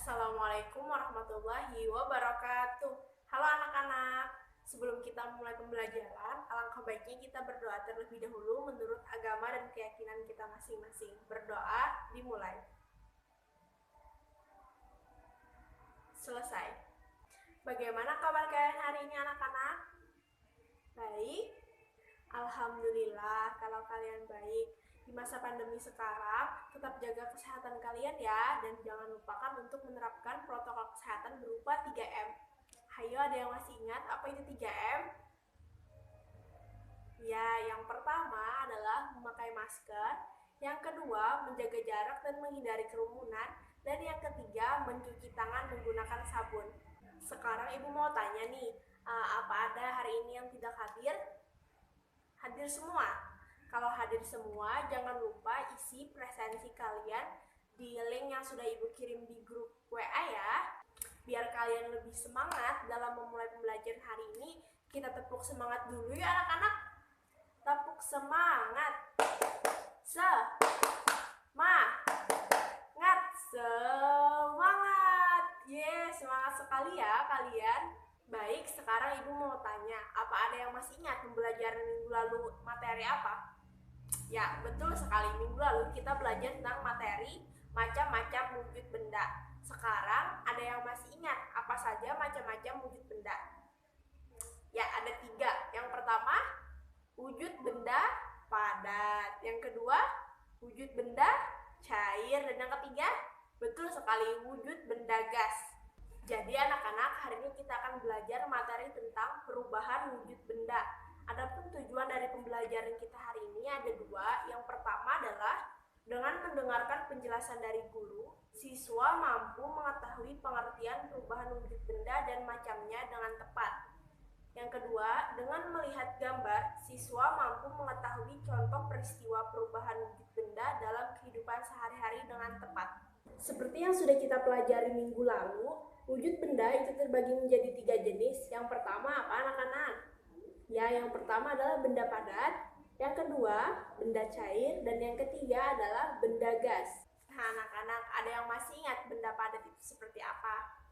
Assalamualaikum warahmatullahi wabarakatuh. Halo anak-anak, sebelum kita mulai pembelajaran, alangkah baiknya kita berdoa terlebih dahulu menurut agama dan keyakinan kita masing-masing. Berdoa dimulai. Selesai. Bagaimana kabar kalian hari ini anak-anak? Baik? Alhamdulillah kalau kalian baik. Di masa pandemi sekarang, tetap jaga kesehatan kalian ya, dan jangan lupakan untuk menerapkan protokol kesehatan berupa 3M. Hayo, ada yang masih ingat apa itu 3M? Ya, yang pertama adalah memakai masker, yang kedua menjaga jarak dan menghindari kerumunan, dan yang ketiga mencuci tangan menggunakan sabun. Sekarang ibu mau tanya nih, apa ada hari ini yang tidak hadir? Hadir semua? Kalau hadir semua, jangan lupa isi presensi kalian di link yang sudah ibu kirim di grup WA ya. Biar kalian lebih semangat dalam memulai pembelajaran hari ini, kita tepuk semangat dulu ya anak-anak. Tepuk semangat. Semangat. Semangat sekali ya kalian. Baik, sekarang ibu mau tanya, apa ada yang masih ingat pembelajaran minggu lalu materi apa? Ya, betul sekali. Minggu lalu kita belajar tentang materi macam-macam wujud benda. Sekarang ada yang masih ingat apa saja macam-macam wujud benda? Ya, ada 3. Yang pertama, wujud benda padat. Yang kedua, wujud benda cair. Dan yang ketiga, betul sekali, wujud benda gas. Jadi anak-anak, hari ini kita akan belajar materi tentang perubahan wujud benda. Adapun tujuan dari pembelajaran kita hari ini ada 2. Yang pertama adalah dengan mendengarkan penjelasan dari guru, siswa mampu mengetahui pengertian perubahan wujud benda dan macamnya dengan tepat. Yang kedua, dengan melihat gambar, siswa mampu mengetahui contoh peristiwa perubahan wujud benda dalam kehidupan sehari-hari dengan tepat. Seperti yang sudah kita pelajari minggu lalu, wujud benda itu terbagi menjadi 3 jenis. Yang pertama apa anak-anak? Ya, yang pertama adalah benda padat, yang kedua benda cair, dan yang ketiga adalah benda gas. Nah anak-anak, ada yang masih ingat benda padat itu seperti apa?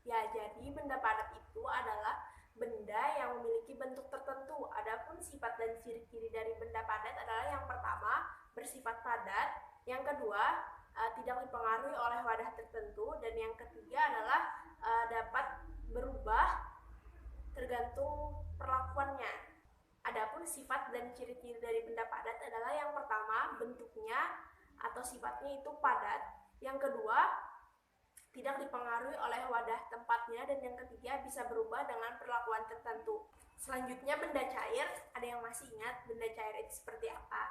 Ya, jadi benda padat itu adalah benda yang memiliki bentuk tertentu. Adapun sifat dan ciri-ciri dari benda padat adalah yang pertama bersifat padat, yang kedua tidak dipengaruhi oleh wadah tertentu, dan yang ketiga adalah dapat berubah tergantung perlakuannya. Adapun sifat dan ciri-ciri dari benda padat adalah yang pertama bentuknya atau sifatnya itu padat, yang kedua tidak dipengaruhi oleh wadah tempatnya, dan yang ketiga bisa berubah dengan perlakuan tertentu. Selanjutnya benda cair, ada yang masih ingat benda cair itu seperti apa?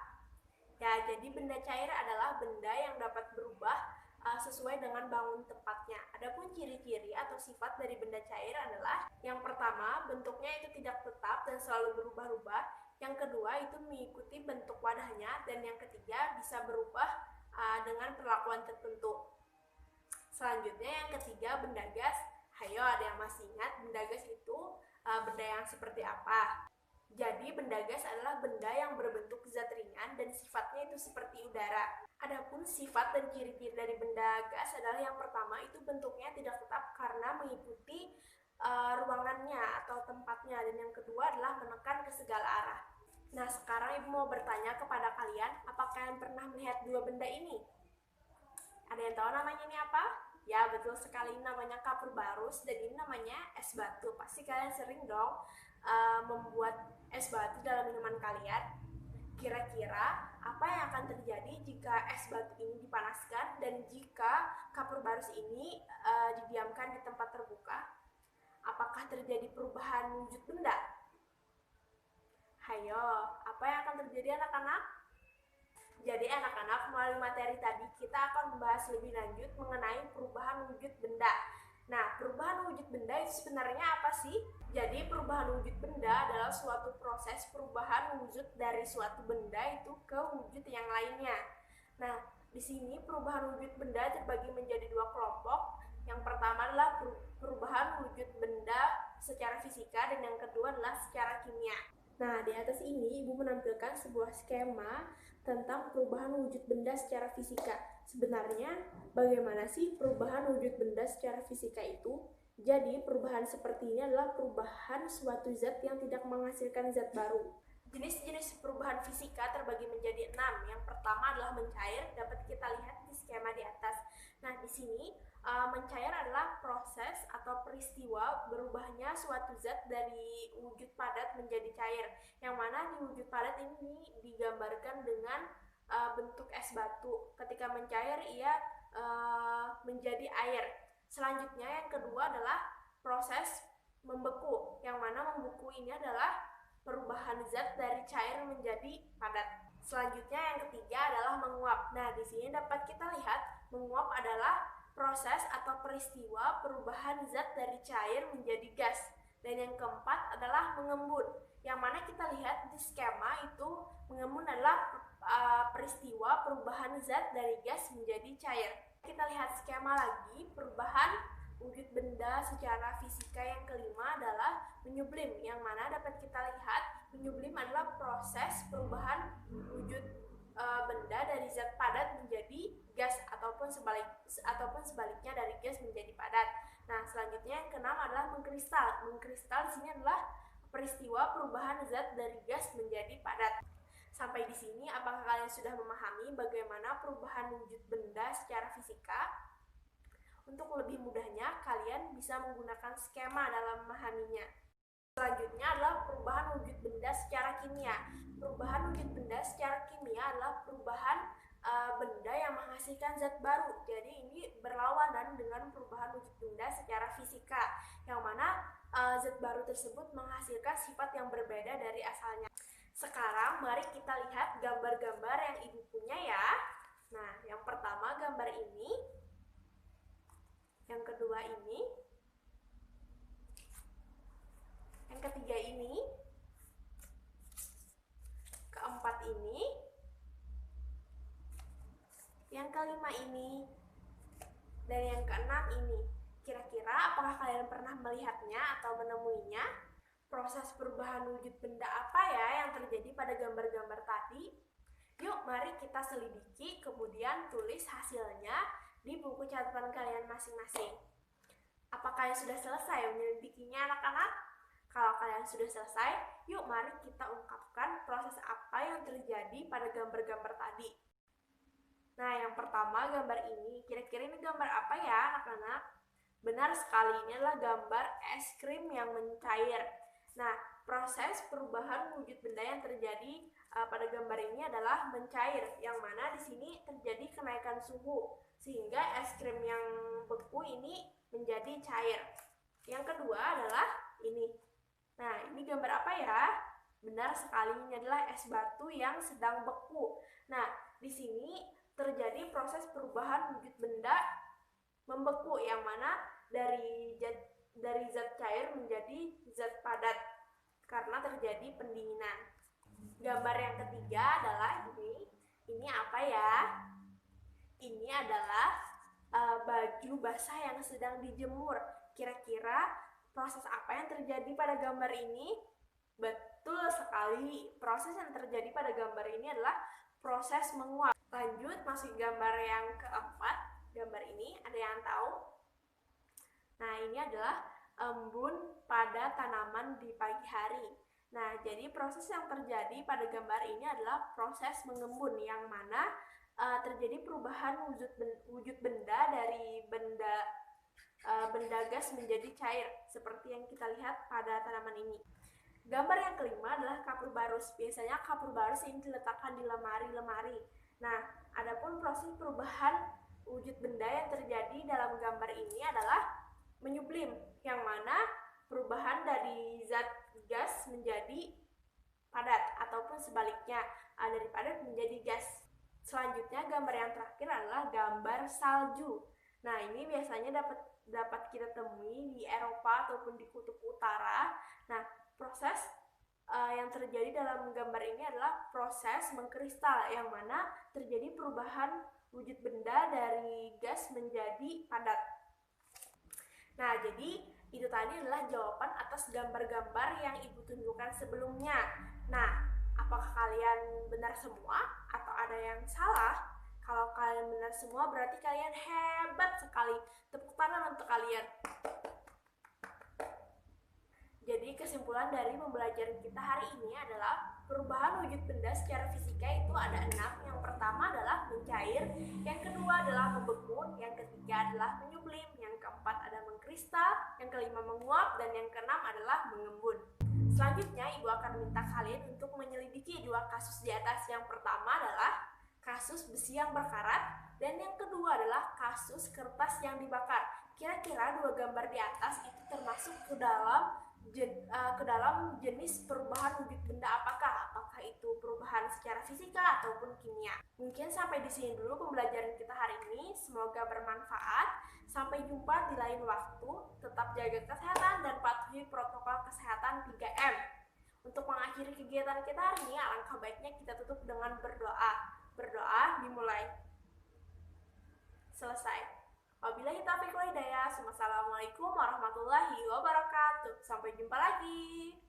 Ya, jadi benda cair adalah benda yang dapat berubah sesuai dengan bangun tempatnya. Adapun ciri-ciri atau sifat dari benda cair adalah yang pertama, bentuknya itu tidak tetap dan selalu berubah-ubah. Yang kedua, itu mengikuti bentuk wadahnya, dan yang ketiga bisa berubah dengan perlakuan tertentu. Selanjutnya yang ketiga, benda gas. Hayo, ada yang masih ingat benda gas itu benda yang seperti apa? Jadi benda gas adalah benda yang berbentuk zat ringan dan sifatnya itu seperti udara. Adapun sifat dan ciri-ciri dari benda gas adalah yang pertama itu bentuknya tidak tetap karena mengikuti ruangannya atau tempatnya, dan yang kedua adalah menekan ke segala arah. Nah sekarang ibu mau bertanya kepada kalian, apakah kalian pernah melihat 2 benda ini? Ada yang tahu namanya ini apa? Ya, betul sekali, namanya kapur barus, dan ini namanya es batu. Pasti kalian sering dong membuat es batu dalam minuman kalian. Kira-kira apa yang akan terjadi jika es batu ini dipanaskan dan jika kapur barus ini didiamkan di tempat terbuka? Apakah terjadi perubahan wujud benda? Hayo, apa yang akan terjadi anak-anak? Jadi anak-anak, melalui materi tadi kita akan membahas lebih lanjut mengenai perubahan wujud benda. Nah, perubahan wujud benda itu sebenarnya apa sih? Jadi perubahan wujud benda adalah suatu proses perubahan wujud dari suatu benda itu ke wujud yang lainnya. Nah, di sini perubahan wujud benda terbagi menjadi 2 kelompok. Yang pertama adalah perubahan wujud benda secara fisika, dan yang kedua adalah secara kimia. Nah, di atas ini ibu menampilkan sebuah skema tentang perubahan wujud benda secara fisika. Sebenarnya, bagaimana sih perubahan wujud benda secara fisika itu? Jadi, perubahan seperti ini adalah perubahan suatu zat yang tidak menghasilkan zat baru. Jenis-jenis perubahan fisika terbagi menjadi 6. Yang pertama adalah mencair, dapat kita lihat di skema di atas. Nah, di sini mencair adalah proses atau peristiwa berubahnya suatu zat dari wujud padat menjadi cair. Yang mana di wujud padat ini digambarkan dengan bentuk es batu. Ketika mencair ia menjadi air. Selanjutnya yang kedua adalah proses membeku, yang mana membeku ini adalah perubahan zat dari cair menjadi padat. Selanjutnya yang ketiga adalah menguap. Nah, di sini dapat kita lihat menguap adalah proses atau peristiwa perubahan zat dari cair menjadi gas. Dan yang keempat adalah mengembun, yang mana kita lihat di skema itu mengembun adalah peristiwa perubahan zat dari gas menjadi cair. Kita lihat skema lagi, perubahan wujud benda secara fisika yang kelima adalah menyublim, yang mana dapat kita lihat menyublim adalah proses perubahan wujud benda dari zat padat menjadi gas ataupun sebaliknya dari gas menjadi padat. Nah, selanjutnya yang keenam adalah mengkristal. Mengkristal di sini adalah peristiwa perubahan zat dari gas menjadi padat. Sampai di sini, apakah kalian sudah memahami bagaimana perubahan wujud benda secara fisika? Untuk lebih mudahnya, kalian bisa menggunakan skema dalam memahaminya. Selanjutnya adalah perubahan wujud benda secara kimia. Perubahan wujud benda secara kimia adalah perubahan benda yang menghasilkan zat baru. Jadi ini berlawanan dengan perubahan wujud benda secara fisika, yang mana zat baru tersebut menghasilkan sifat yang berbeda dari asalnya. Sekarang mari kita lihat gambar-gambar yang ibu punya ya. Nah, yang pertama gambar ini, yang kedua ini, yang ketiga ini, keempat ini, yang kelima ini, dan yang keenam ini. Kira-kira apakah kalian pernah melihatnya atau menemuinya? Proses perubahan wujud benda apa ya yang terjadi pada gambar-gambar tadi? Yuk mari kita selidiki, kemudian tulis hasilnya di buku catatan kalian masing-masing. Apakah kalian sudah selesai menyelidikinya anak-anak? Kalau kalian sudah selesai, yuk mari kita ungkapkan proses apa yang terjadi pada gambar-gambar tadi. Nah, yang pertama gambar ini, kira-kira ini gambar apa ya anak-anak? Benar sekali, ini adalah gambar es krim yang mencair. Nah, proses perubahan wujud benda yang terjadi pada gambar ini adalah mencair, yang mana di sini terjadi kenaikan suhu sehingga es krim yang beku ini menjadi cair. Yang kedua adalah ini. Nah, ini gambar apa ya? Benar sekali, ini adalah es batu yang sedang beku. Nah, di sini terjadi proses perubahan wujud benda membeku, yang mana dari zat cair menjadi zat padat karena terjadi pendinginan. Gambar yang ketiga adalah ini. Ini apa ya? Ini adalah baju basah yang sedang dijemur. Kira-kira proses apa yang terjadi pada gambar ini? Betul sekali, proses yang terjadi pada gambar ini adalah proses menguap. Lanjut, masuk gambar yang keempat. Gambar ini, ada yang tahu? Nah, ini adalah embun pada tanaman di pagi hari. Nah, jadi proses yang terjadi pada gambar ini adalah proses mengembun, yang mana terjadi perubahan wujud benda dari benda gas menjadi cair, seperti yang kita lihat pada tanaman ini. Gambar yang kelima adalah kapur barus. Biasanya kapur barus ini diletakkan di lemari-lemari. Nah, adapun proses perubahan wujud benda yang terjadi dalam gambar ini adalah menyublim, yang mana perubahan dari zat gas menjadi padat ataupun sebaliknya, dari padat menjadi gas. Selanjutnya gambar yang terakhir adalah gambar salju. Nah, ini biasanya dapat kita temui di Eropa ataupun di kutub utara. Nah, proses yang terjadi dalam gambar ini adalah proses mengkristal, yang mana terjadi perubahan wujud benda dari gas menjadi padat. Nah, jadi itu tadi adalah jawaban atas gambar-gambar yang ibu tunjukkan sebelumnya. Nah, apakah kalian benar semua atau ada yang salah? Kalau kalian benar semua berarti kalian hebat sekali. Tepuk tangan untuk kalian. Jadi kesimpulan dari pembelajaran kita hari ini adalah perubahan wujud benda secara fisika itu ada 6. Yang pertama adalah mencair, yang kedua adalah membeku, yang ketiga adalah menyublim, yang keempat ada mengkristal, yang kelima menguap, dan yang keenam adalah mengembun. Selanjutnya Ibu akan minta kalian untuk menyelidiki 2 kasus di atas. Yang pertama adalah kasus besi yang berkarat, dan yang kedua adalah kasus kertas yang dibakar. Kira-kira 2 gambar di atas itu termasuk ke dalam jenis perubahan wujud benda apakah? Apakah itu perubahan secara fisika ataupun kimia? Mungkin sampai di sini dulu pembelajaran kita hari ini. Semoga bermanfaat. Sampai jumpa di lain waktu. Tetap jaga kesehatan dan patuhi protokol kesehatan 3M. Untuk mengakhiri kegiatan kita hari ini, alangkah baiknya kita tutup dengan berdoa. Berdoa dimulai. Selesai. Wabillahi taufiq wal hidayah. Wassalamualaikum warahmatullahi wabarakatuh. Sampai jumpa lagi.